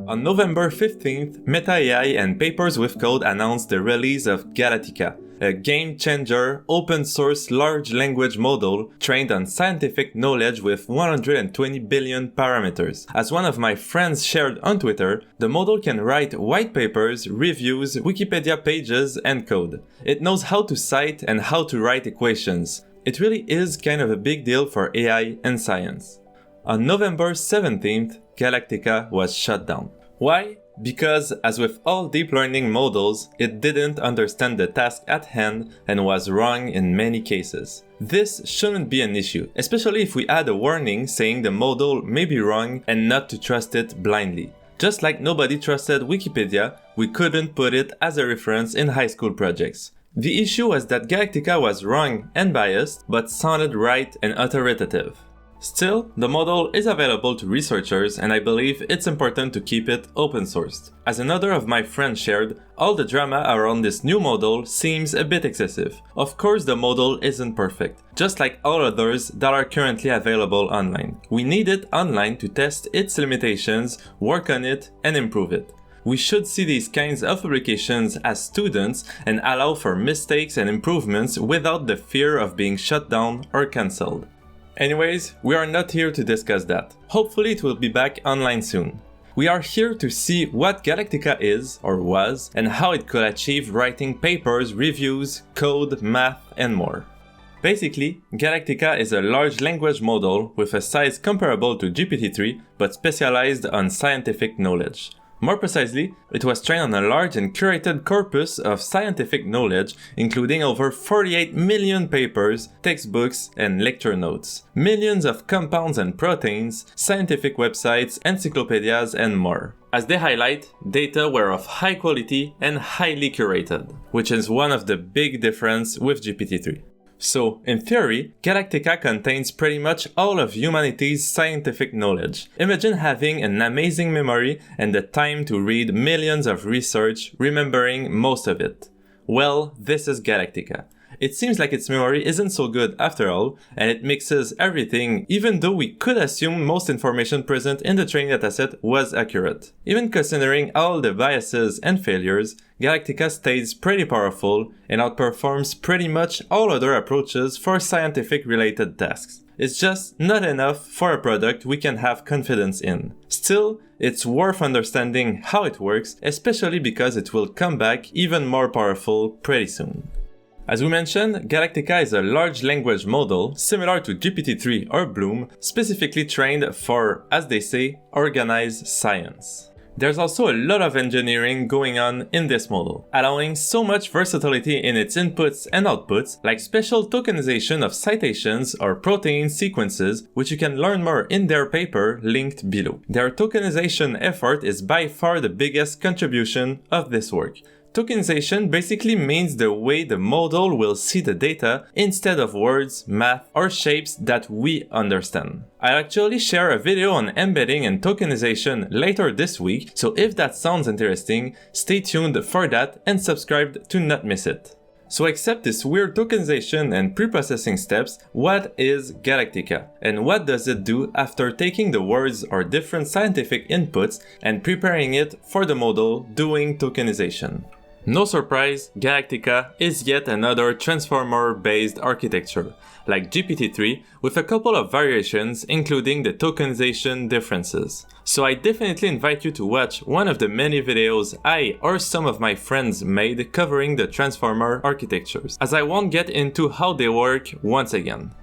On November 15th, Meta AI and Papers with Code announced the release of Galactica, a game-changer, open-source large language model trained on scientific knowledge with 120 billion parameters. As one of my friends shared on Twitter, the model can write white papers, reviews, Wikipedia pages, and code. It knows how to cite and how to write equations. It really is kind of a big deal for AI and science. On November 17th, Galactica was shut down. Why? Because, as with all deep learning models, it didn't understand the task at hand and was wrong in many cases. This shouldn't be an issue, especially if we add a warning saying the model may be wrong and not to trust it blindly. Just like nobody trusted Wikipedia, we couldn't put it as a reference in high school projects. The issue was that Galactica was wrong and biased, but sounded right and authoritative. Still, the model is available to researchers and I believe it's important to keep it open sourced. As another of my friends shared, all the drama around this new model seems a bit excessive. Of course the model isn't perfect, just like all others that are currently available online. We need it online to test its limitations, work on it, and improve it. We should see these kinds of publications as students and allow for mistakes and improvements without the fear of being shut down or cancelled. Anyways, we are not here to discuss that. Hopefully it will be back online soon. We are here to see what Galactica is, or was, and how it could achieve writing papers, reviews, code, math, and more. Basically, Galactica is a large language model with a size comparable to GPT-3, but specialized on scientific knowledge. More precisely, it was trained on a large and curated corpus of scientific knowledge, including over 48 million papers, textbooks, and lecture notes, millions of compounds and proteins, scientific websites, encyclopedias, and more. As they highlight, data were of high quality and highly curated, which is one of the big differences with GPT-3. So, in theory, Galactica contains pretty much all of humanity's scientific knowledge. Imagine having an amazing memory and the time to read millions of research, remembering most of it. Well, this is Galactica. It seems like its memory isn't so good after all, and it mixes everything even though we could assume most information present in the training dataset was accurate. Even considering all the biases and failures, Galactica stays pretty powerful and outperforms pretty much all other approaches for scientific related tasks. It's just not enough for a product we can have confidence in. Still, it's worth understanding how it works, especially because it will come back even more powerful pretty soon. As we mentioned, Galactica is a large language model similar to GPT-3 or Bloom, specifically trained for, as they say, organized science. There's also a lot of engineering going on in this model, allowing so much versatility in its inputs and outputs, like special tokenization of citations or protein sequences, which you can learn more in their paper linked below. Their tokenization effort is by far the biggest contribution of this work. Tokenization basically means the way the model will see the data instead of words, math, or shapes that we understand. I'll actually share a video on embedding and tokenization later this week, so if that sounds interesting, stay tuned for that and subscribe to not miss it. So except this weird tokenization and pre-processing steps, what is Galactica? And what does it do after taking the words or different scientific inputs and preparing it for the model doing tokenization? No surprise, Galactica is yet another transformer-based architecture, like GPT-3, with a couple of variations including the tokenization differences. So I definitely invite you to watch one of the many videos I or some of my friends made covering the transformer architectures, as I won't get into how they work once again.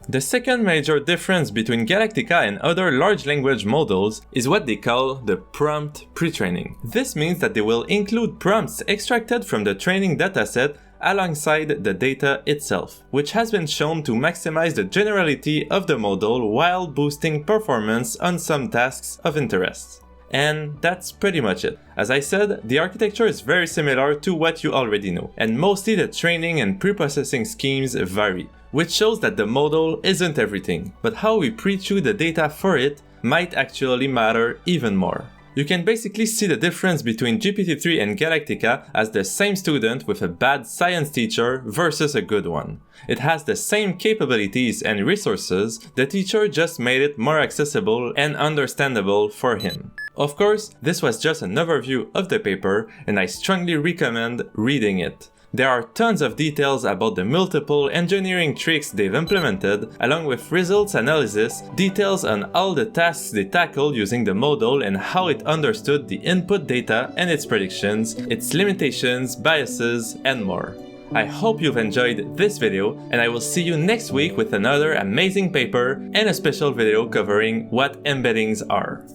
The second major difference between Galactica and other large language models is what they call the prompt pre-training. This means that they will include prompts extracted from the training dataset alongside the data itself, which has been shown to maximize the generality of the model while boosting performance on some tasks of interest. And that's pretty much it. As I said, the architecture is very similar to what you already know, and mostly the training and pre-processing schemes vary, which shows that the model isn't everything, but how we pre-chew the data for it might actually matter even more. You can basically see the difference between GPT-3 and Galactica as the same student with a bad science teacher versus a good one. It has the same capabilities and resources, the teacher just made it more accessible and understandable for him. Of course, this was just an overview of the paper, and I strongly recommend reading it. There are tons of details about the multiple engineering tricks they've implemented, along with results analysis, details on all the tasks they tackled using the model and how it understood the input data and its predictions, its limitations, biases, and more. I hope you've enjoyed this video, and I will see you next week with another amazing paper and a special video covering what embeddings are.